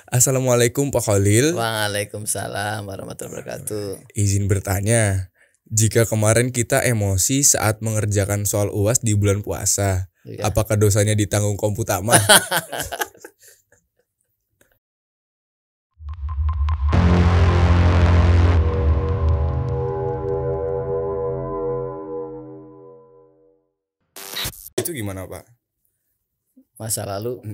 Assalamualaikum Pak Khalil. Waalaikumsalam warahmatullahi wabarakatuh. Izin bertanya, jika kemarin kita emosi saat mengerjakan soal UAS di bulan puasa, Iya. apakah dosanya ditanggung Komputama? Itu gimana Pak? Masa lalu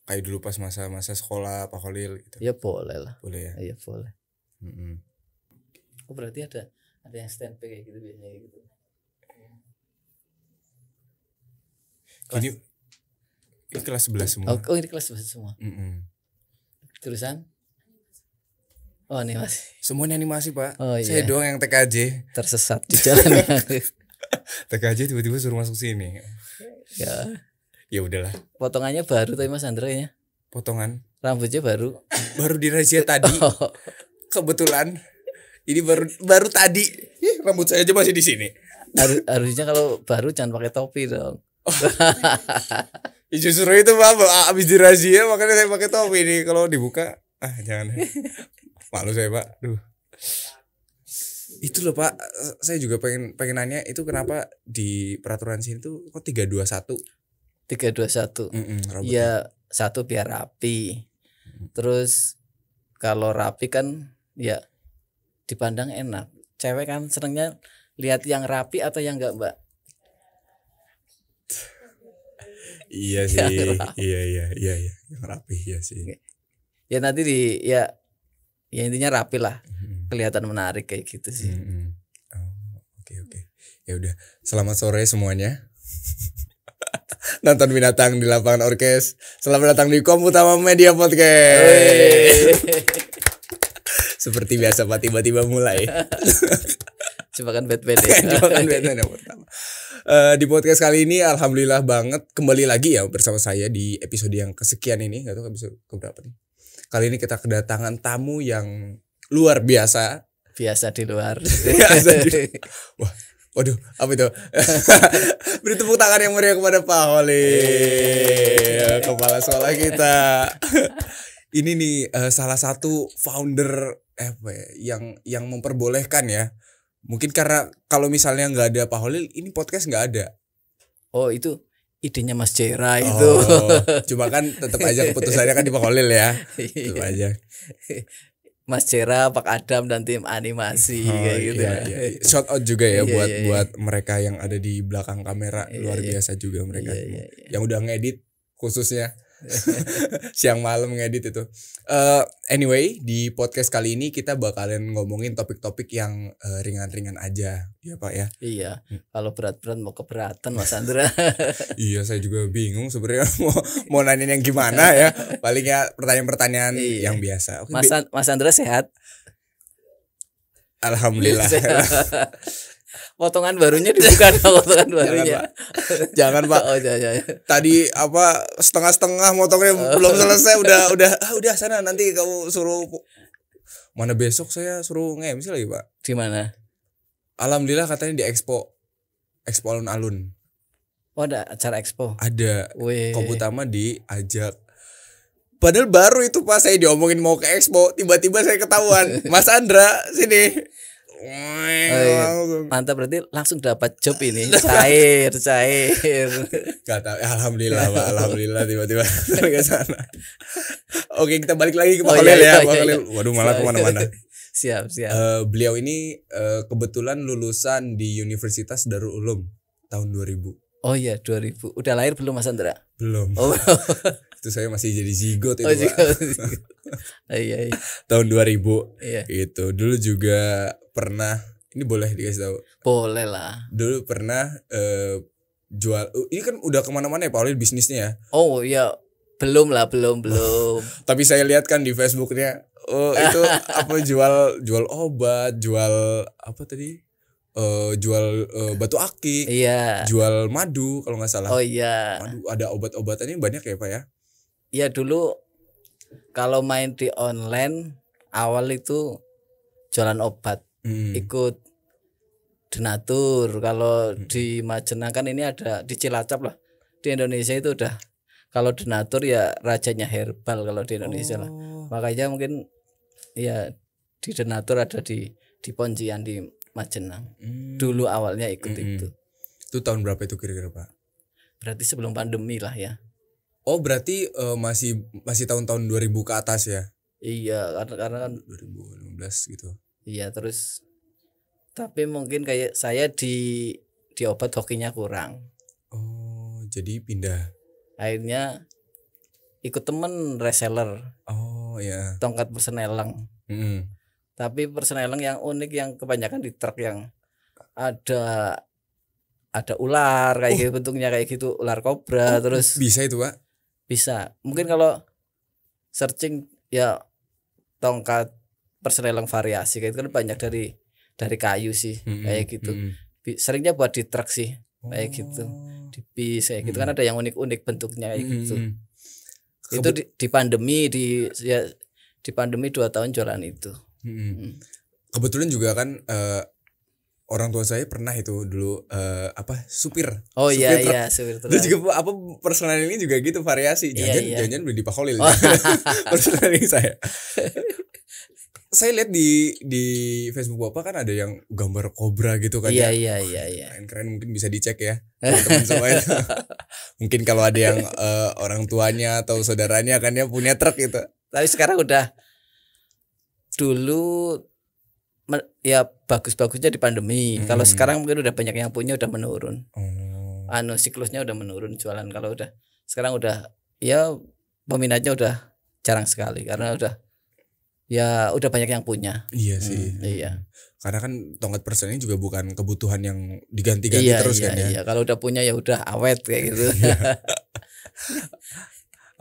Kayak dulu pas masa-masa sekolah Pak Khalil gitu. ya boleh lah. Boleh ya? Iya boleh. Mm-mm. Oh berarti ada yang standby kayak gitu biasanya gitu. Ini kelas 11 semua. Oh ini kelas bahasa semua. Tulisan? Oh ini masih Semuanya animasi Pak. Oh, iya. Saya doang yang TKJ. tersesat di jalan. TKJ tiba-tiba suruh masuk sini. Ya. Ya udahlah. Potongannya baru tapi Mas Andra ya. Potongan. Rambutnya baru. Baru dirazia tadi. Oh. Kebetulan ini baru tadi. Rambut saya aja masih di sini. Harusnya kalau baru jangan pakai topi dong. Ya justru itu Pak, abis dirazia makanya saya pakai topi nih. Kalau dibuka, jangan. Malu saya Pak. Duh. Itu loh Pak, saya juga pengen nanya itu kenapa di peraturan sini tuh kok 321? 321. Rambutnya. Ya satu biar rapi. Terus kalau rapi kan ya dipandang enak. Cewek kan senengnya lihat yang rapi atau yang enggak, Mbak? Iya sih. Iya. Yang rapi ya sih. Ya nanti ya intinya rapi lah. Kelihatan menarik kayak gitu sih. Oke. Ya udah. Selamat sore semuanya. Nonton binatang di lapangan orkes. Selamat datang di Komputama Media Podcast. Seperti biasa Pak, tiba-tiba mulai. Jebakan Batman ya. Jebakan Batman yang pertama. Di podcast kali ini alhamdulillah banget kembali lagi ya bersama saya di episode yang kesekian ini. Gak tahu episode keberapa nih. Kali ini kita kedatangan tamu yang luar biasa. Biasa di luar. Waduh, apa itu? Beri tepuk tangan yang meriah kepada Pak Khalil, kepala sekolah kita. Ini nih salah satu founder yang memperbolehkan ya. Mungkin karena kalau misalnya nggak ada Pak Khalil, ini podcast nggak ada. Oh itu idenya Mas Jera itu. Cuma kan tetap aja keputusannya kan di Pak Khalil ya. Tetap aja. Mas Jera, Pak Adam dan tim animasi kayak gitu. Iya. Shout out juga ya buat mereka yang ada di belakang kamera, luar biasa juga mereka semua. Yang udah ngedit khususnya. Siang malam ngedit itu. Anyway, di podcast kali ini kita bakalan ngomongin topik-topik yang ringan-ringan aja, ya Pak ya. Iya. Kalau berat-berat mau keberatan Mas Andra. Iya, saya juga bingung sebenarnya mau nanyain yang gimana ya. Paling ya pertanyaan-pertanyaan yang biasa. Oke, Mas Andra sehat? Alhamdulillah. Potongan barunya dibuka potongan barunya. Jangan Pak. Oh, jangan. Tadi setengah-setengah motongnya belum selesai udah sana nanti kamu suruh mana besok saya suruh nge-MC lagi Pak. Di mana? Alhamdulillah katanya di Expo Alun-Alun. Oh ada acara Expo. Ada. Komputama diajak. Padahal baru itu Pak saya diomongin mau ke Expo, tiba-tiba saya ketahuan. Mas Andra sini. Mantap, berarti langsung dapat job ini. Cair. Gak tahu. Alhamdulillah Pak, alhamdulillah tiba-tiba ke sana. Oke, kita balik lagi ke Pak Khalil ya. Pak Khalil. Waduh, malah kemana-mana. Siap. Beliau ini kebetulan lulusan di Universitas Darul Ulum tahun 2000. Oh iya 2000. Udah lahir belum Mas Andra? Belum. Oh. Itu saya masih jadi zigot itu Pak. Iya. Tahun 2000. Iya. Itu dulu juga pernah, ini boleh dikasih tahu? Boleh lah. Dulu pernah jual. Ini kan udah kemana-mana ya Pak Khalil bisnisnya ya? Oh iya. Belum. Tapi saya lihat kan di Facebooknya. Oh itu apa jual obat, jual apa tadi? Jual batu aki, iya. Jual madu kalau nggak salah. Oh iya. Madu, ada obat-obatannya banyak ya Pak ya? Iya dulu kalau main di online awal itu jualan obat, ikut donatur. Kalau di Majenang kan ini ada di Cilacap lah. Di Indonesia itu udah Kalau donatur ya rajanya herbal kalau di Indonesia lah. Oh. Makanya mungkin ya di donatur ada di Poncian di Majenang. Dulu awalnya ikut itu. Itu tahun berapa itu kira-kira Pak? Berarti sebelum pandemi lah ya. Oh berarti masih tahun-tahun 2000 ke atas ya? Iya, karena kan 2015 gitu. iya, terus tapi mungkin kayak saya di obat hokinya kurang. Oh jadi pindah. Akhirnya ikut temen reseller Oh ya. tongkat persenelang. Tapi persenelang yang unik yang kebanyakan di truk yang ada ular kayak gitu bentuknya kayak gitu, ular kobra. Terus bisa itu Pak? bisa. Mungkin kalau searching ya tongkat persenelang variasi kayak itu kan banyak dari kayu sih kayak gitu. Seringnya buat di truk sih kayak gitu. Di bis kayak gitu kan ada yang unik-unik bentuknya kayak gitu. Itu di pandemi di pandemi 2 tahun jualan itu. Kebetulan juga kan orang tua saya pernah itu dulu supir. Oh supir iya truk. iya supir truk. Terus juga personal ini juga gitu variasi. Jangan beli di Pak Kholil. Personal ini saya. Saya lihat di Facebook Bapak kan ada yang gambar kobra gitu kan. Iya. Keren mungkin bisa dicek ya teman-teman semua itu. Mungkin kalau ada yang orang tuanya atau saudaranya kan ya punya truk gitu. Tapi sekarang udah dulu ya bagus-bagusnya di pandemi. Kalau sekarang mungkin udah banyak yang punya udah menurun. Siklusnya udah menurun jualan kalau sekarang udah ya peminatnya udah jarang sekali karena udah banyak yang punya. Iya sih. Iya. Karena kan tongkat persen ini juga bukan kebutuhan yang diganti-ganti terus kan ya. Iya, kalau udah punya ya udah awet kayak gitu.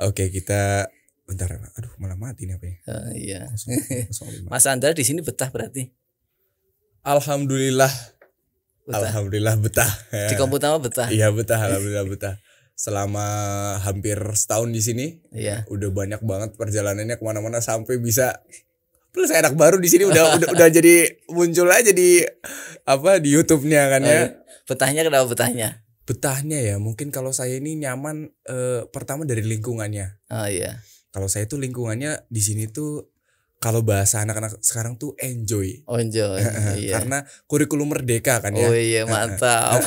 Oke, kita bentar. Aduh, malah mati nih apa ya? Iya. 05. Mas Andra di sini betah berarti. Alhamdulillah betah. Di Komputama betah. Iya, betah, alhamdulillah betah. Selama hampir setahun di sini, iya. Udah banyak banget perjalanannya kemana-mana sampai bisa plus anak baru di sini udah jadi muncul aja di YouTube-nya kan ya. Betahnya kenapa betahnya? Betahnya ya mungkin kalau saya ini nyaman pertama dari lingkungannya. Oh iya. Kalau saya tuh lingkungannya di sini tuh kalau bahasa anak-anak sekarang tuh enjoy. Enjoy. Iya. Karena kurikulum merdeka kan ya. Oh iya mantap.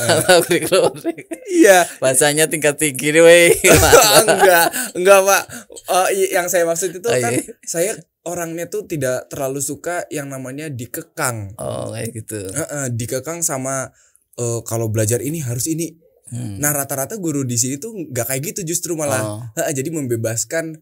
Kurikulum merdeka. Iya. Bahasanya tingkat tinggi nih weh. Enggak Pak. Yang saya maksud itu kan saya orangnya tuh tidak terlalu suka yang namanya dikekang. Oh kayak gitu. Dikekang sama kalau belajar ini harus ini. Nah rata-rata guru di sini tuh nggak kayak gitu justru malah. Jadi membebaskan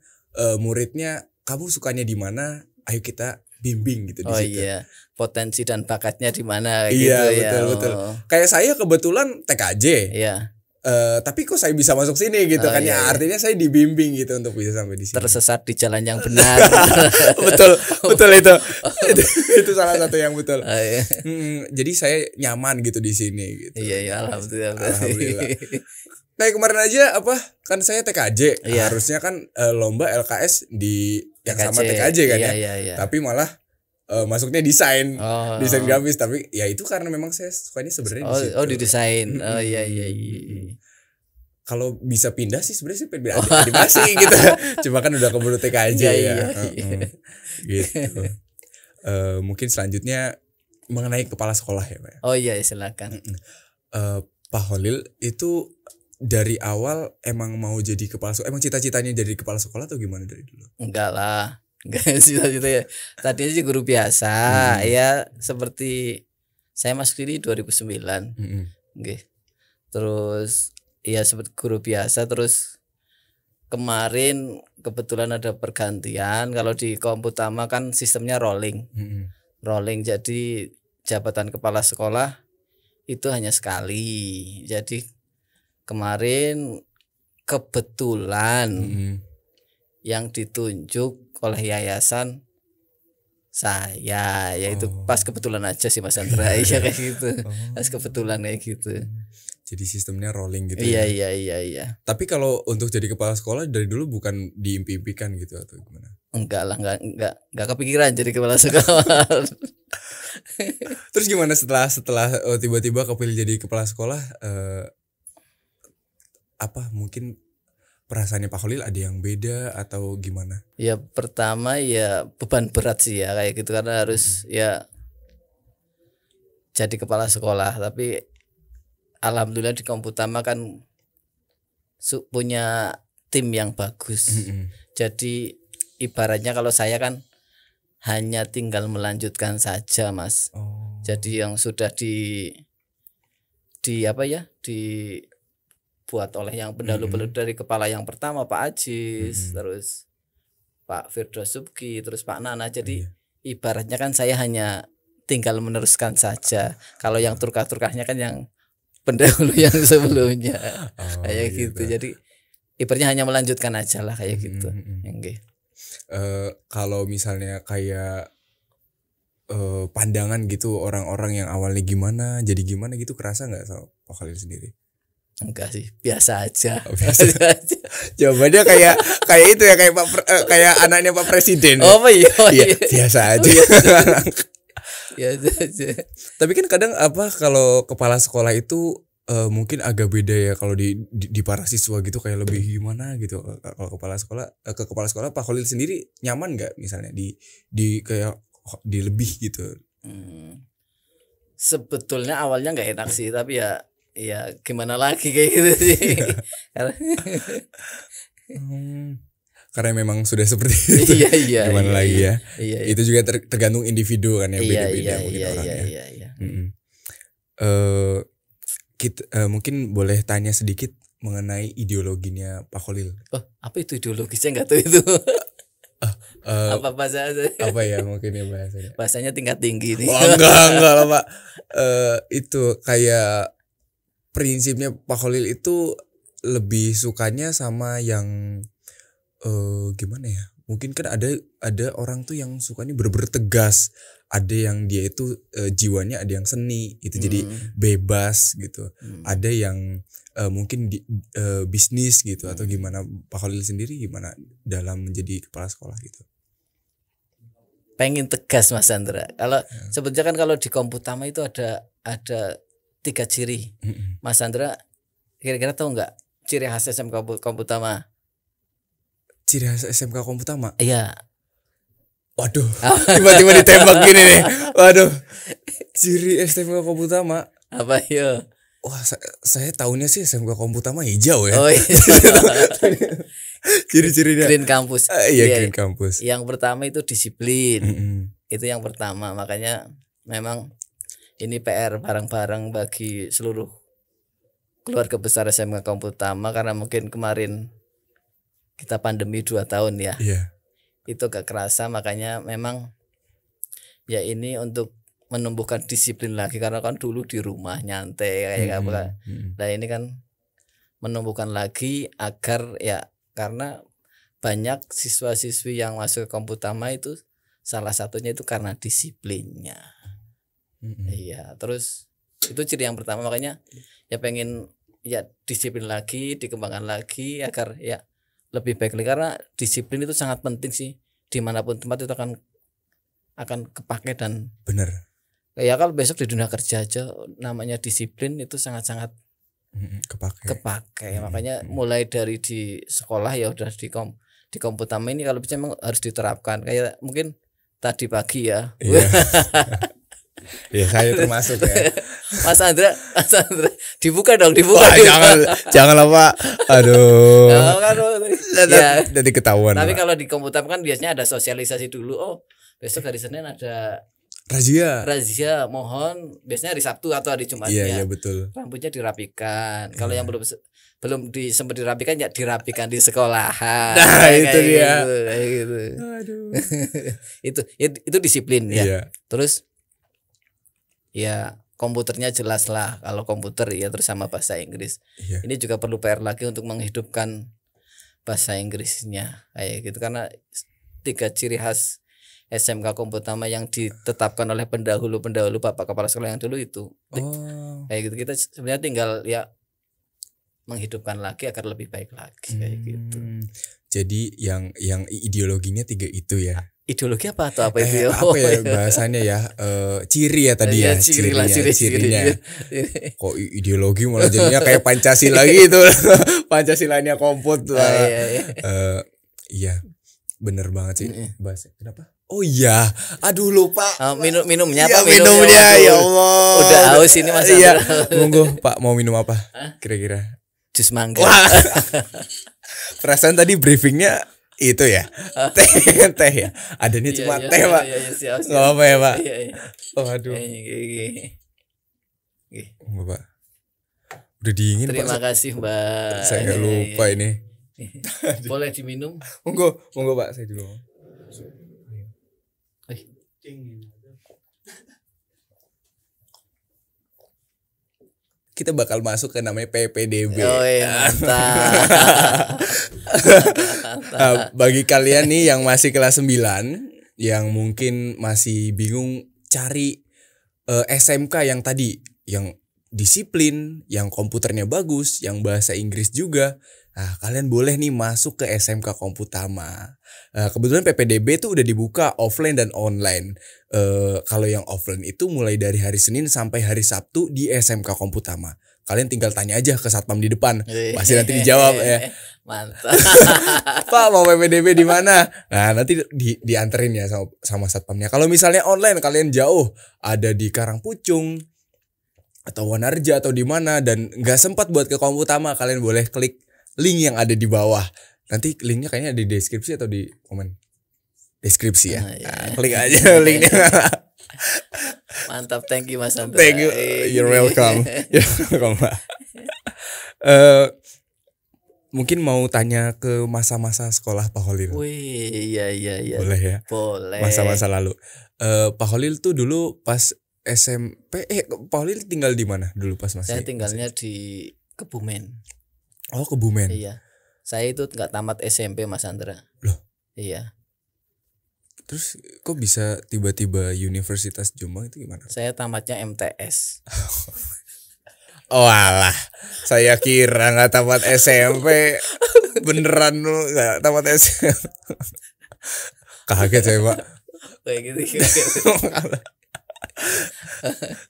muridnya. Kamu sukanya di mana? Ayo kita bimbing gitu di situ. Iya. Potensi dan bakatnya di mana iya, gitu betul. Kayak saya kebetulan TKJ. Iya. Tapi kok saya bisa masuk sini gitu kan ya. Artinya saya dibimbing gitu untuk bisa sampai di sini. Tersesat di jalan yang benar. betul itu. Itu salah satu yang betul. Iya. Jadi saya nyaman gitu di sini gitu. Iya, alhamdulillah. Kayak kemarin aja kan saya TKJ. Iya. Harusnya kan lomba LKS di yang TKJ. sama TKJ kan ya. Iya. Tapi malah masuknya desain grafis, tapi ya itu karena memang saya sukanya sebenarnya di situ. Di desain. Iya. Kalau bisa pindah sih sebenarnya sih pindah animasi gitu. Cuma kan udah keburu TKJ ya. Gitu. Mungkin selanjutnya mengenai kepala sekolah ya Pak. Oh iya silakan. Pak Kholil itu dari awal emang mau jadi kepala sekolah, emang cita-citanya jadi kepala sekolah atau gimana dari dulu? Enggak lah. Enggak cita-cita ya. Tadinya sih guru biasa, ya seperti saya masuk ini 2009. Oke. Terus ya seperti guru biasa, terus kemarin kebetulan ada pergantian. Kalau di Komputama kan sistemnya rolling. Rolling, jadi jabatan kepala sekolah itu hanya sekali. Jadi kemarin kebetulan yang ditunjuk oleh yayasan saya, yaitu pas kebetulan aja sih Mas Andra. Iya kayak gitu. Pas kebetulan kayak gitu. Jadi sistemnya rolling gitu. Iya. Tapi kalau untuk jadi kepala sekolah dari dulu bukan diimpi-impikan gitu atau gimana? Enggak lah, enggak kepikiran jadi kepala sekolah. Terus gimana setelah tiba-tiba kepilih jadi kepala sekolah? Mungkin perasaannya Pak Khalil ada yang beda atau gimana? Ya pertama ya beban berat sih ya kayak gitu karena harus ya jadi kepala sekolah, tapi alhamdulillah di Komputama kan punya tim yang bagus. Jadi ibaratnya kalau saya kan hanya tinggal melanjutkan saja, Mas. Jadi yang sudah dibuat oleh yang pendahulu dari kepala yang pertama Pak Ajis, terus Pak Firdaus Subki, terus Pak Nana. Jadi ibaratnya kan saya hanya tinggal meneruskan saja. Kalau yang turkah-turkahnya kan yang pendahulu yang sebelumnya. Kayak gitu. Jadi ibaratnya hanya melanjutkan aja lah kayak gitu. Kalau misalnya kayak pandangan gitu orang-orang yang awalnya gimana jadi gimana gitu, kerasa nggak sama Pak Khalil sendiri? Enggak sih, biasa aja. Biasa aja. Jawabannya kayak itu ya, kayak anaknya Pak Presiden. Iya. Biasa aja. Biasa aja. Tapi kan kadang kalau kepala sekolah itu mungkin agak beda ya, kalau di para siswa gitu kayak lebih gimana gitu. Kalau kepala sekolah Pak Khalil sendiri nyaman nggak misalnya di kayak di lebih gitu? Sebetulnya awalnya nggak enak sih, tapi ya gimana lagi kayak gitu sih. Karena memang sudah seperti itu. Iya. Gimana lagi ya? Iya. Itu juga tergantung individu kan ya, beda-beda mungkin orangnya. Iya. Kita mungkin boleh tanya sedikit mengenai ideologinya Pak Khalil. Apa itu ideologi? Saya nggak tahu itu. Apa bahasanya? Apa ya mungkin ya bahasanya? Bahasanya tingkat tinggi nih. Enggak lah Pak. Itu kayak prinsipnya Pak Khalil itu lebih sukanya sama yang gimana ya? Mungkin kan ada orang tuh yang sukanya bener-bener tegas, ada yang dia itu jiwanya ada yang seni gitu, jadi bebas gitu. Ada yang mungkin bisnis gitu atau gimana. Pak Khalil sendiri gimana dalam menjadi kepala sekolah gitu? Pengen tegas Mas Andra. Kalau sebetulnya kan kalau di Komputama itu ada 3 ciri. Mas Andra kira-kira tahu nggak ciri khas SMK Komputama? Ciri khas SMK Komputama? Iya. Waduh, tiba-tiba ditembak gini nih. Waduh, ciri SMK Komputama apa ya? Wah, saya tahunya sih SMK Komputama hijau ya. Oh iya. Ciri-cirinya Green Campus. Iya, Green Campus. Yang pertama itu disiplin. Itu yang pertama. Makanya memang ini PR bareng-bareng bagi seluruh keluarga besar SMK Komputama, karena mungkin kemarin kita pandemi 2 tahun ya. Iya. Itu gak kerasa, makanya memang ya ini untuk menumbuhkan disiplin lagi, karena kan dulu di rumah nyantai kayak apa. Nah ini kan menumbuhkan lagi agar ya, karena banyak siswa-siswi yang masuk ke Komputama itu salah satunya itu karena disiplinnya. Iya, terus itu ciri yang pertama, makanya ya pengen ya disiplin lagi, dikembangkan lagi agar ya lebih baik lagi, karena disiplin itu sangat penting sih dimanapun tempat, itu akan kepake dan benar. Ya kalau besok di dunia kerja aja namanya disiplin itu sangat-sangat kepake. Makanya mulai dari di sekolah ya udah di Komputama ini kalau bisa memang harus diterapkan. Kayak mungkin tadi pagi ya. Iya. Ya saya termasuk ya. Mas Andra dibuka dong. Wah, jangan Pak. Aduh. Ya, jadi ketahuan. Tapi kalau di Komputama kan biasanya ada sosialisasi dulu. Oh, besok hari Senin ada razia, mohon biasanya hari Sabtu atau hari Jumatnya. Iya betul. Rambutnya dirapikan. Kalau yang belum sempat dirapikan ya dirapikan di sekolahan. Nah, itu dia. Gitu. Aduh. itu disiplin ya. Iya. Terus ya komputernya jelas lah, kalau komputer ya, terus sama bahasa Inggris. Iya. Ini juga perlu PR lagi untuk menghidupkan bahasa Inggrisnya kayak gitu, karena 3 ciri khas SMK Komputama yang ditetapkan oleh pendahulu Bapak Kepala Sekolah yang dulu itu. Kayak gitu, kita sebenarnya tinggal ya menghidupkan lagi agar lebih baik lagi kayak gitu. Jadi yang ideologinya 3 itu ya. ideologi apa atau apa itu? Apa ya bahasanya ya? Ciri ya tadi ya, cirinya. cirinya. Kok ideologi malah jadinya kayak Pancasila gitu. Pancasilanya kompot. Iya. Bener banget sih. Bahasa kenapa? Oh iya. Aduh lupa. Minumnya ya, apa? Minumnya ya Allah. Udah haus ini Mas. Iya. Monggo Pak, mau minum apa? Kira-kira. Jus mangga. Perasaan tadi briefingnya itu ya. Teh ya. Adanya cuma teh, Pak. Iya, Enggak apa ya, Pak. Iya. Oh aduh. Monggo, Pak. Udah dingin, Pak. Terima kasih, Mbak. Saya lupa ini. Boleh diminum? Monggo, Pak, saya dulu. Kita bakal masuk ke namanya PPDB. Oh iya, mantap. Bagi kalian nih yang masih kelas 9, yang mungkin masih bingung cari SMK yang tadi, yang disiplin, yang komputernya bagus, yang bahasa Inggris juga. Nah, kalian boleh nih masuk ke SMK Komputama. Kebetulan PPDB tuh udah dibuka offline dan online. Kalau yang offline itu mulai dari hari Senin sampai hari Sabtu di SMK Komputama. Kalian tinggal tanya aja ke satpam di depan, pasti nanti dijawab ya. Mantap. Pak, mau PPDB di mana? Nah, nanti dianterin ya sama satpamnya. Kalau misalnya online kalian jauh, ada di Karangpucung atau Wanarja atau di mana dan nggak sempat buat ke Komputama, kalian boleh klik link yang ada di bawah. Nanti linknya kayaknya ada di deskripsi atau di komen. Deskripsi ya. Nah, klik aja linknya. Mantap, thank you Mas Andra. Thank you. You're welcome. You're welcome, Pak. Mungkin mau tanya ke masa-masa sekolah Pak Holil. Wih, iya. Boleh ya? Boleh. Masa-masa lalu. Pak Holil tuh dulu pas SMP, Pak Holil tinggal di mana dulu pas masih? Saya tinggalnya di Kebumen. Oh, Kebumen. Iya. Saya itu nggak tamat SMP Mas Andra. Loh? Iya. Terus kok bisa tiba-tiba Universitas Jombang itu gimana? Saya tamatnya MTS. Oh alah, saya kira nggak tamat SMP. Beneran lu nggak tamat SMP. Kaget saya, Pak. Kayak gitu.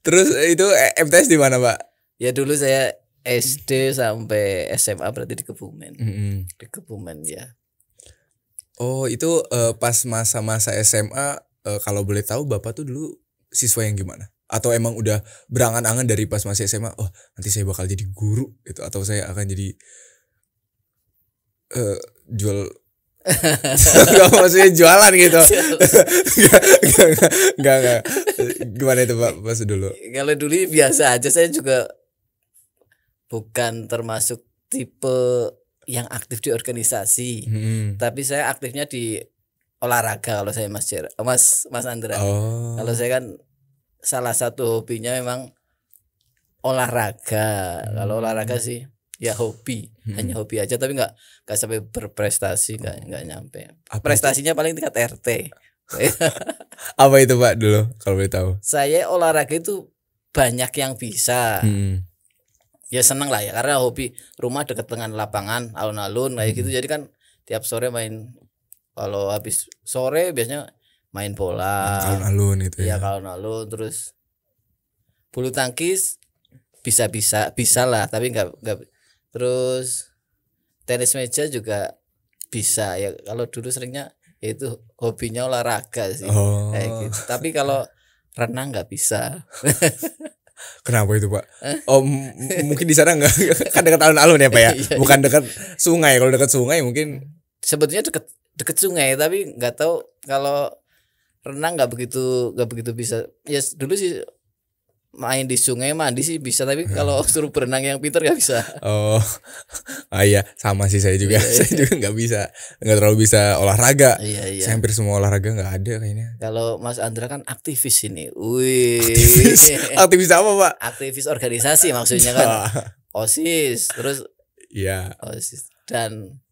Terus itu MTS di mana, Pak? Ya dulu saya SD sampai SMA berarti di Kebumen. Di Kebumen ya. Oh, itu pas masa-masa SMA, kalau boleh tahu Bapak tuh dulu siswa yang gimana? Atau emang udah berangan-angan dari pas masih SMA, oh nanti saya bakal jadi guru gitu, atau saya akan jadi jual Gak maksudnya jualan gitu. Gak. Gimana itu Pak pas dulu? Kalau dulu biasa aja, saya juga bukan termasuk tipe yang aktif di organisasi. Tapi saya aktifnya di olahraga kalau saya Mas Andra. Kalau saya kan salah satu hobinya memang olahraga. Kalau olahraga sih ya hobi, hanya hobi aja, tapi nggak sampai berprestasi, nggak nyampe. Prestasinya paling tingkat RT. Apa itu Pak dulu kalau boleh tahu? Saya olahraga itu banyak yang bisa. Ya seneng lah ya, karena hobi, rumah dekat dengan lapangan, alun-alun kayak gitu. Jadi kan tiap sore main, kalau habis sore biasanya main bola. Alun-alun gitu ya. Iya, alun-alun. Terus bulu tangkis bisa lah, tapi nggak. Terus tenis meja juga bisa ya. Kalau dulu seringnya ya itu hobinya olahraga sih. Kayak gitu. Tapi kalau renang nggak bisa. Kenapa itu Pak? Oh mungkin di sana nggak, kan dekat alun-alun ya Pak ya. Bukan dekat sungai. Kalau dekat sungai mungkin sebetulnya dekat sungai, tapi nggak tahu kalau renang nggak begitu bisa. Ya dulu sih main di sungai, mandi sih bisa, tapi kalau suruh berenang yang pintar nggak bisa. Iya sama sih saya juga. Saya juga nggak terlalu bisa olahraga. Iya. Saya hampir semua olahraga nggak ada kayaknya. Kalau Mas Andra kan aktivis ini. Wih. Aktivis apa Pak? Aktivis organisasi maksudnya kan. OSIS, terus iya. OSIS dan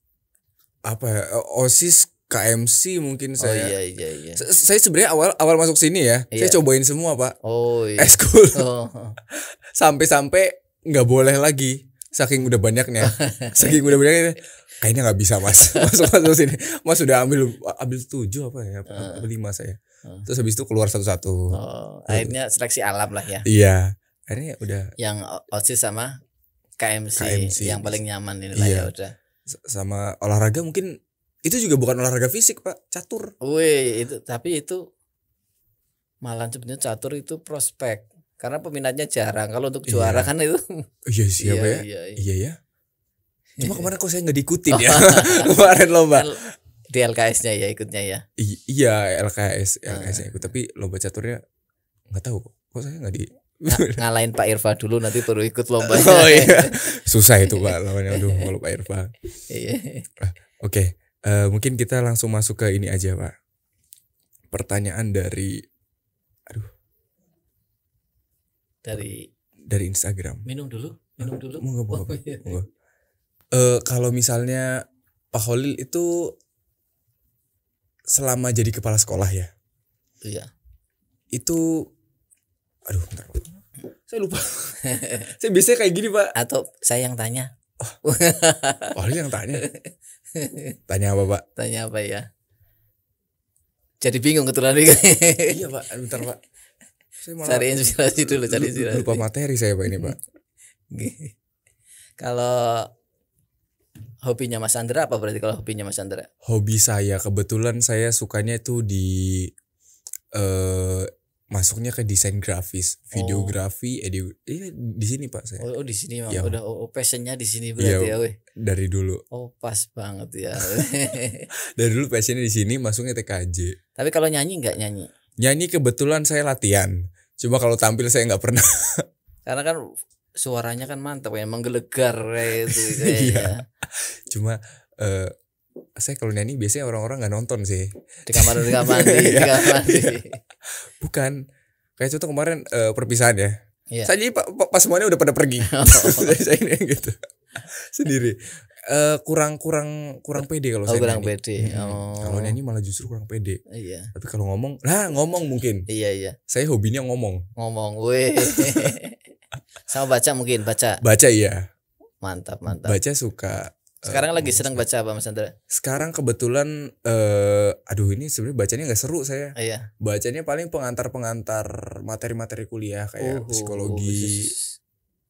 apa ya? OSIS, KMC mungkin saya. Oh iya. Saya sebenarnya awal masuk sini ya, saya cobain semua Pak. Oh iya. Eskul. Sampai nggak boleh lagi, saking udah banyaknya. kayaknya nggak bisa mas. Masuk sini. Mas sudah ambil 7 apa ya? Apa 5 saya. Terus habis itu keluar satu-satu. Oh, akhirnya seleksi alam lah ya. Iya. Akhirnya udah. Yang OSIS sama KMC yang paling nyaman ini lah ya udah. Sama olahraga mungkin itu juga bukan olahraga fisik Pak, catur. Wih, tapi itu malah sebenarnya catur itu prospek karena peminatnya jarang. Kalau untuk juara kan itu. Iya siapa ya? Iya ya. Cuma kemarin kok saya nggak diikutin ya. Kemarin lomba. Di LKS-nya ya ikutnya ya. Iya LKS-nya ikut, tapi lomba caturnya nggak tahu kok saya nggak di. Ngalahin Pak Irfa dulu nanti baru ikut lombanya. Oh iya. Susah itu Pak lawannya, aduh kalau Pak Irfa. Iya. Oke, mungkin kita langsung masuk ke ini aja Pak. Pertanyaan dari Instagram. Minum dulu. Monggo. Kalau misalnya Pak Kholil itu selama jadi kepala sekolah ya. Iya. Itu bentar. Saya lupa. Saya biasanya kayak gini Pak. Atau saya yang tanya. Pak Kholil yang tanya. Tanya apa Pak? Tanya apa ya? Jadi bingung keturunan ini. Iya Pak, bentar Pak. Saya malah cari inspirasi dulu, lupa materi saya Pak ini Pak. Kalau hobinya Mas Andra apa berarti kalau hobinya Mas Andra? Hobi saya kebetulan saya sukanya itu di masuknya ke desain grafis, videografi, di sini Pak saya. Oh di sini ya. Udah passionnya di sini berarti ya weh. Dari dulu. Oh pas banget ya. Dari dulu passionnya di sini, masuknya TKJ. Tapi kalau nyanyi nggak nyanyi? Nyanyi kebetulan saya latihan. Cuma kalau tampil saya nggak pernah. Karena kan suaranya kan mantap ya, menggelegar kayak itu. Iya. Cuma saya kalau nyanyi biasanya orang-orang nggak nonton sih. Di kamar mandi. Bukan. Kayak contoh kemarin perpisahan ya. Iya. Saya jadi pas semuanya udah pada pergi. Saya ini gitu. Sendiri. Kurang pede kalau saya kurang nyanyi. pede. Kalau nyanyi malah justru kurang pede. Iya. Tapi kalau ngomong mungkin. Iya. Saya hobinya ngomong, weh. Sama baca mungkin, baca. Baca iya. Mantap. Baca suka. Sekarang lagi sedang baca apa Mas Andra? Sekarang kebetulan ini sebenarnya bacanya nggak seru saya. Iya. Bacanya paling pengantar materi-materi kuliah kayak psikologi,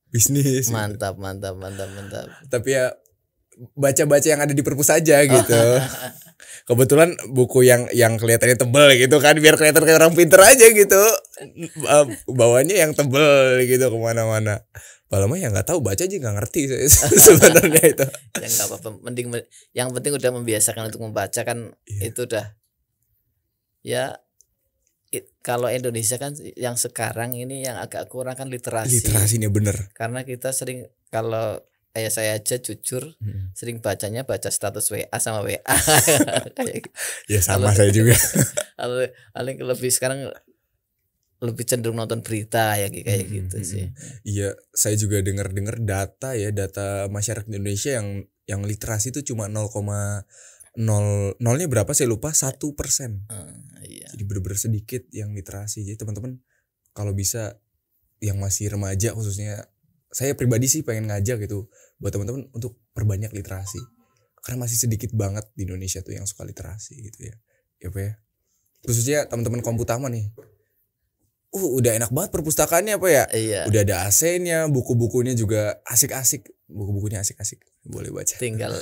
bisnis. Mantap. Tapi ya baca yang ada di perpus aja gitu. Kebetulan buku yang kelihatannya tebel gitu kan, biar kelihatan kayak orang pinter aja gitu. Bawanya yang tebel gitu kemana-mana. Padahal yang nggak tahu baca aja nggak ngerti sebenarnya itu. Ya nggak apa-apa, yang penting udah membiasakan untuk membaca kan. Itu udah. Ya kalau Indonesia kan yang sekarang ini yang agak kurang kan literasi. Literasinya bener. Karena kita sering, kalau saya aja jujur sering baca status WA sama WA. Ya sama saya juga. Paling lebih sekarang lebih cenderung nonton berita ya kayak gitu sih. Iya, saya juga dengar data masyarakat Indonesia yang literasi itu cuma 0,0-nya berapa saya lupa 1%. Iya. Jadi bener-bener sedikit yang literasi. Jadi teman-teman kalau bisa yang masih remaja khususnya, saya pribadi sih pengen ngajak gitu buat teman-teman untuk perbanyak literasi. Karena masih sedikit banget di Indonesia tuh yang suka literasi gitu ya. Ya Pak ya. Khususnya teman-teman Komputama nih. Udah enak banget perpustakaannya Pak ya. Iya. Udah ada AC-nya, buku-bukunya juga asik-asik. Buku-bukunya asik-asik. Boleh baca. Tinggal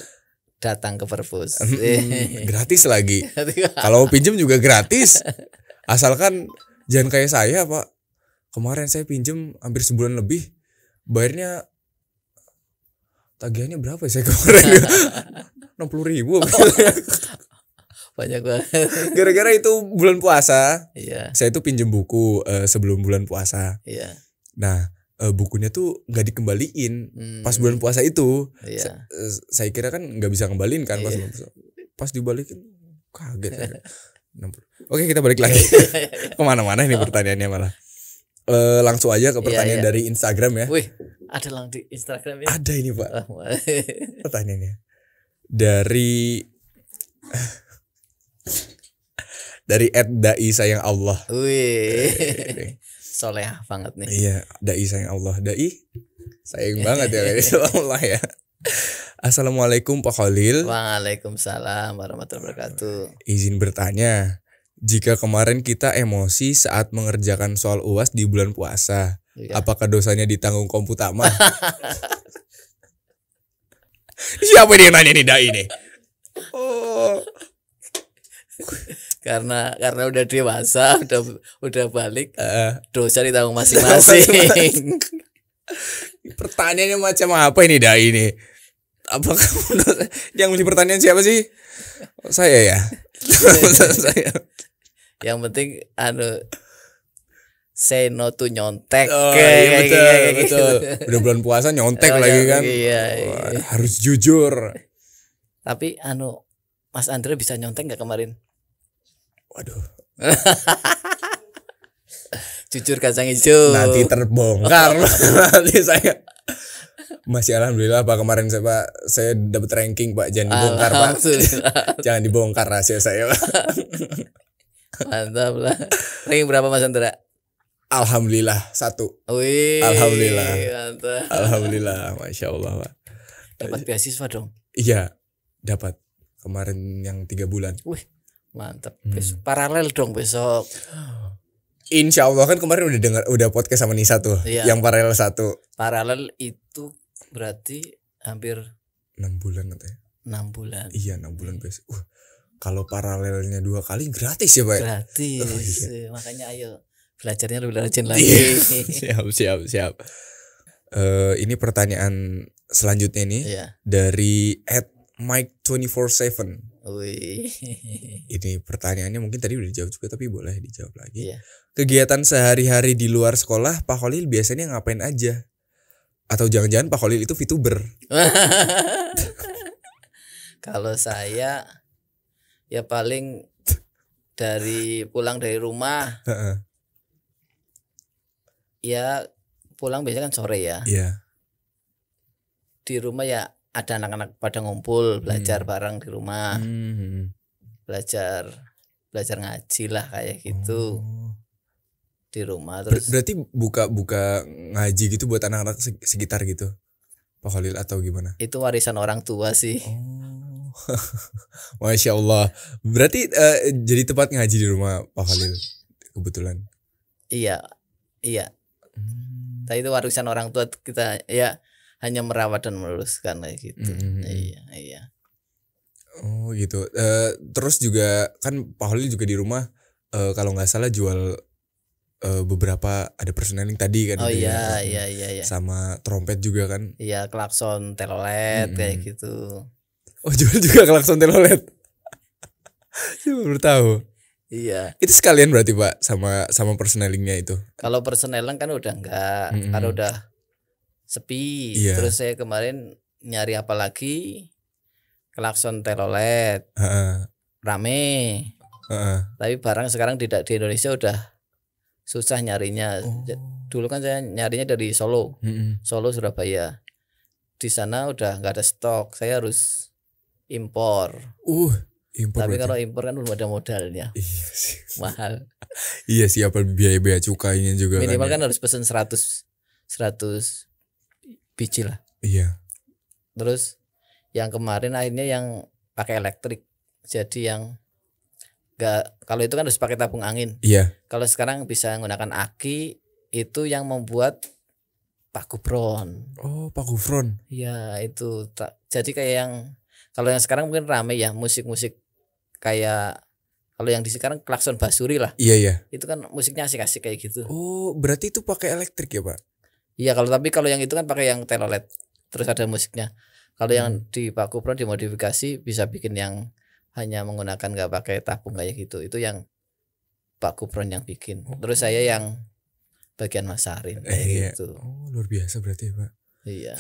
datang ke perpus. Gratis lagi. Kalau pinjem juga gratis. Asalkan jangan kayak saya Pak. Kemarin saya pinjem hampir sebulan lebih. Bayarnya tagihannya berapa ya saya kemarin? 60.000. Banyak banget. Gara-gara itu bulan puasa. Iya. Saya tuh pinjem buku sebelum bulan puasa. Iya. Nah, bukunya tuh nggak dikembaliin pas bulan puasa itu. Iya. Saya kira kan nggak bisa kembaliin kan pas bulan puasa. Pas dibalikin kaget saya. Oke, kita balik lagi. Kemana-mana ini pertanyaannya malah. Langsung aja ke pertanyaan dari Instagram ya. Wih, ada lang di Instagram ya? Ada ini Pak. Pertanyaannya dari @dai sayang Allah. Wih. Soleh banget nih. Iya, dai sayang Allah. Dai sayang banget ya Allah ya. Assalamualaikum Pak Khalil. Waalaikumsalam warahmatullahi wabarakatuh. Izin bertanya, jika kemarin kita emosi saat mengerjakan soal UAS di bulan puasa, Iya. apakah dosanya ditanggung Komputama? Siapa ini yang nanya nih Dai ini? Oh, Karena udah dewasa, udah balik, eh, dosa ditanggung masing-masing. pertanyaannya macam apa ini Dai ini? Apakah yang beli pertanyaan siapa sih? Oh, saya ya. Saya. Yang penting say no to nyontek. Oh, iya betul. Udah bulan puasa nyontek Oh, lagi kan. iya. Wah, harus jujur. Tapi Mas Andre bisa nyontek nggak kemarin? Waduh, Jujur kacang hijau. nanti terbongkar. Nanti saya masih alhamdulillah Pak, kemarin saya dapat ranking Pak, jangan dibongkar Pak. Alhamdulillah. Jangan dibongkar rahasia saya Pak. Mantap lah. Ranking berapa Mas Andre? Alhamdulillah 1. Wih. Alhamdulillah. Mantap. Alhamdulillah, masya Allah Pak. Dapat beasiswa dong. Iya, dapat kemarin yang 3 bulan. Wih, mantap. Paralel dong besok. Insya Allah kan kemarin udah podcast sama Nisa tuh, Iya. yang paralel 1. Paralel itu berarti hampir 6 bulan katanya. 6 bulan. Iya 6 bulan besok. Kalau paralelnya 2 kali gratis ya Pak. Gratis. Oh, iya. Makanya ayo belajarnya lebih rajin lagi. Iya. siap. Ini pertanyaan selanjutnya nih Iya. dari @mike247. Wih. Ini pertanyaannya mungkin tadi udah dijawab juga tapi boleh dijawab lagi. Iya. Kegiatan sehari-hari di luar sekolah Pak Khalil biasanya ngapain aja? Atau jangan-jangan Pak Khalil itu VTuber? Kalau saya ya paling pulang dari rumah Heeh. ya pulang biasanya kan sore ya. Iya. Di rumah ya ada anak-anak pada ngumpul belajar bareng di rumah. Belajar ngaji lah kayak gitu Oh. di rumah terus. Berarti buka ngaji gitu buat anak-anak sekitar gitu Pak Khalil atau gimana? Itu warisan orang tua sih. Oh. Masya Allah. Berarti jadi tempat ngaji di rumah Pak Khalil kebetulan. Iya. Tapi itu warisan orang tua, kita ya hanya merawat dan meluruskan kayak gitu. Iya. Oh gitu. Terus juga kan Pak Khalil juga di rumah kalau nggak salah jual beberapa, ada personeling tadi kan. Oh itu iya, ya. iya. Sama trompet juga kan. Iya, klakson telolet kayak gitu. Oh jual juga klakson telolet. Saya baru tahu. Iya. Itu sekalian berarti Pak sama personelingnya itu. Kalau personeling kan udah enggak, karena udah sepi. Iya. Terus saya kemarin nyari apa lagi? Klakson telolet. Rame. Tapi barang sekarang di Indonesia udah susah nyarinya. Dulu kan saya nyarinya dari Solo. Solo, Surabaya. Di sana udah nggak ada stok. Saya harus impor. Impor. Tapi berarti. kalau impor kan belum ada modalnya. Iya sih. Mahal. Iya sih, apa biaya cukainya juga Minimal kan. kan harus pesen 100 biji lah. Iya. Terus yang kemarin akhirnya yang pakai elektrik. Jadi yang kalau itu kan harus pakai tabung angin. Iya. Kalau sekarang bisa menggunakan aki, itu yang membuat Pak Gufron. Oh, Pak Gufron. Ya itu jadi kayak yang kalau yang sekarang mungkin rame ya musik-musik kayak kalau yang di sekarang klakson Basuri lah. Iya. Itu kan musiknya asik-asik kayak gitu. Oh, berarti itu pakai elektrik ya, Pak? Iya, kalau yang itu kan pakai yang telolet. Terus ada musiknya. Kalau yang di Pak Gufron dimodifikasi bisa bikin yang hanya menggunakan nggak pakai tabung kayak gitu. Itu yang Pak Gufron yang bikin. Terus saya yang bagian masarin kayak gitu. Oh, luar biasa berarti ya, Pak. Iya.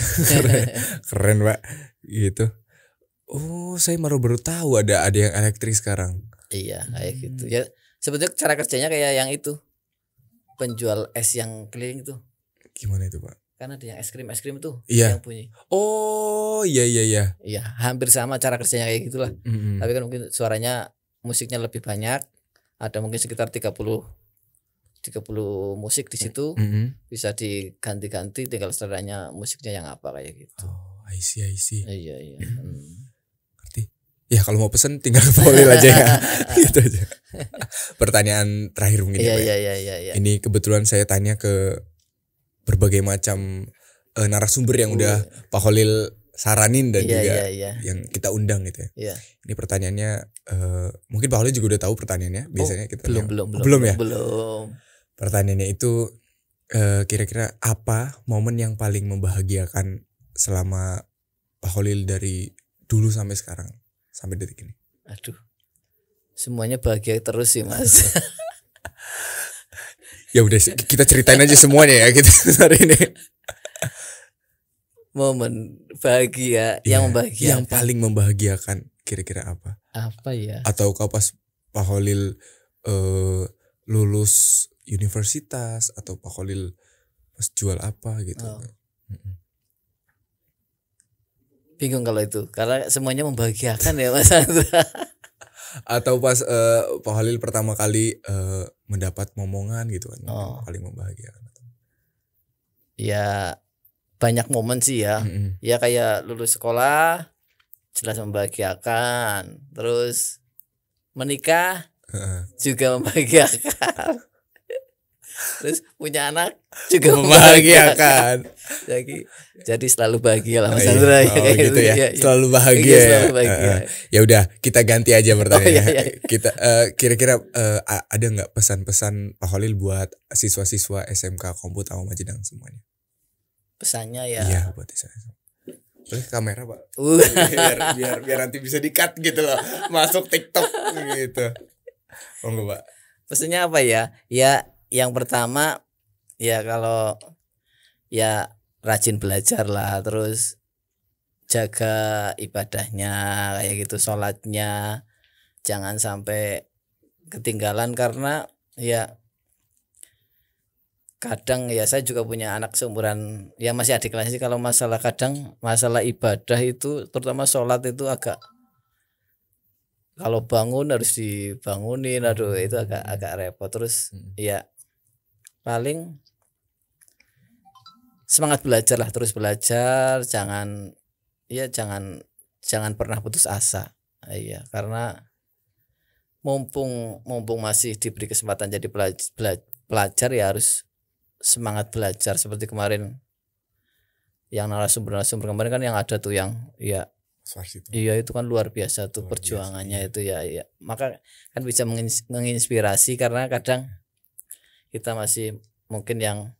Keren, Pak. Gitu. Oh, saya baru tahu ada yang elektrik sekarang. Iya, kayak gitu. Ya, sebetulnya cara kerjanya kayak yang itu. Penjual es yang keliling itu. Gimana itu, Pak? Kan ada yang es krim itu yang bunyi. Oh, iya. Iya, hampir sama cara kerjanya kayak gitulah. Tapi kan mungkin suaranya, musiknya lebih banyak. Ada mungkin sekitar 30 musik di situ. Bisa diganti-ganti, tinggal setelahnya musiknya yang apa kayak gitu. Oh, I see. Iya. Ngerti. Ya kalau mau pesen tinggal ke Pak Holil aja ya. Gitu aja. Pertanyaan terakhir mungkin ya, Pak. Iya. Ini kebetulan saya tanya ke berbagai macam narasumber yang udah Pak Holil saranin dan juga yang kita undang gitu ya. Iya. Ini pertanyaannya mungkin Pak Holil juga udah tahu pertanyaannya. Biasanya kita belum ya. Belum. Pertanyaannya itu kira-kira apa momen yang paling membahagiakan selama Pak Holil dari dulu sampai sekarang sampai detik ini? Aduh. Semuanya bahagia terus sih, Mas. Ya udah kita ceritain aja semuanya ya kita hari ini. Momen bahagia yang membahagiakan. Yang paling membahagiakan kira-kira apa? Apa ya? Atau kau pas Pak Holil lulus universitas atau Pak Holil pas jual apa gitu. Bingung kalau itu karena semuanya membahagiakan ya Mas Andra. Atau pas Pak Holil pertama kali mendapat momongan gitu kan. Paling membahagiakan. Ya banyak momen sih ya. Ya kayak lulus sekolah jelas membahagiakan. Terus menikah juga membahagiakan. Terus punya anak juga membahagiakan. Jadi selalu bahagia lah Mas Andra. Gitu ya. Selalu bahagia. Selalu bahagia. Ya udah kita ganti aja pertanyaannya. Kita kira-kira ada nggak pesan-pesan Pak Holil buat siswa-siswa SMK Komputa Madjedang semuanya? Pesannya ya. Iya buat siswa. Boleh kamera Pak. biar nanti bisa di-cut gitu loh. Masuk TikTok gitu. Enggak Pak. Pesannya apa ya? Ya yang pertama ya kalau ya rajin belajar lah, terus jaga ibadahnya kayak gitu, sholatnya jangan sampai ketinggalan karena ya kadang ya saya juga punya anak seumuran yang masih adik kelas sih, kalau kadang masalah ibadah itu terutama sholat itu agak kalau bangun harus dibangunin, aduh itu agak repot. Terus ya paling semangat belajar lah, terus belajar, jangan pernah putus asa. Iya, karena mumpung masih diberi kesempatan jadi pelajar ya harus semangat belajar. Seperti kemarin yang narasumber kemarin kan yang ada tuh yang iya itu kan luar biasa tuh perjuangannya itu ya. Maka kan bisa menginspirasi karena kadang kita masih mungkin yang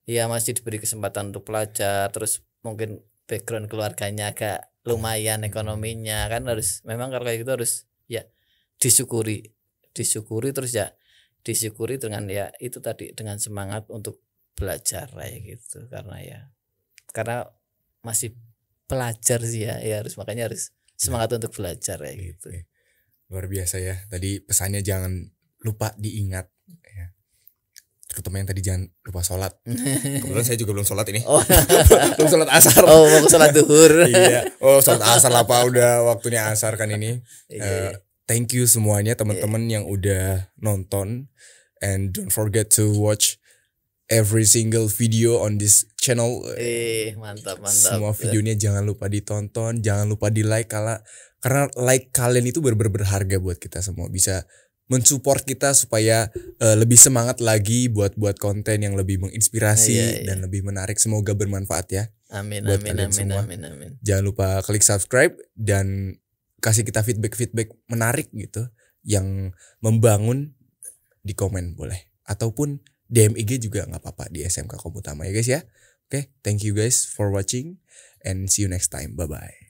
masih diberi kesempatan untuk belajar, terus mungkin background keluarganya agak lumayan ekonominya kan, harus memang kalau kayak gitu harus ya disyukuri terus ya disyukuri dengan ya itu tadi dengan semangat untuk belajar kayak gitu, karena masih pelajar sih ya makanya harus semangat untuk belajar kayak gitu. Luar biasa ya, tadi pesannya jangan lupa diingat ya. Terutama yang tadi jangan lupa sholat. Kebetulan saya juga belum sholat ini. Belum sholat asar. Mau ke sholat duhur. Iya. Sholat asar apa udah waktunya asar kan ini. Thank you semuanya teman-teman yang udah nonton, and don't forget to watch every single video on this channel. Mantap. Semua videonya jangan lupa ditonton, jangan lupa di like karena like kalian itu berharga buat kita semua, bisa mensupport kita supaya lebih semangat lagi buat konten yang lebih menginspirasi dan lebih menarik. Semoga bermanfaat ya. Amin. Jangan lupa klik subscribe dan kasih kita feedback menarik gitu yang membangun di komen boleh, ataupun DM IG juga nggak apa-apa di SMK Komputa ya guys ya. Oke, thank you guys for watching and see you next time. Bye bye.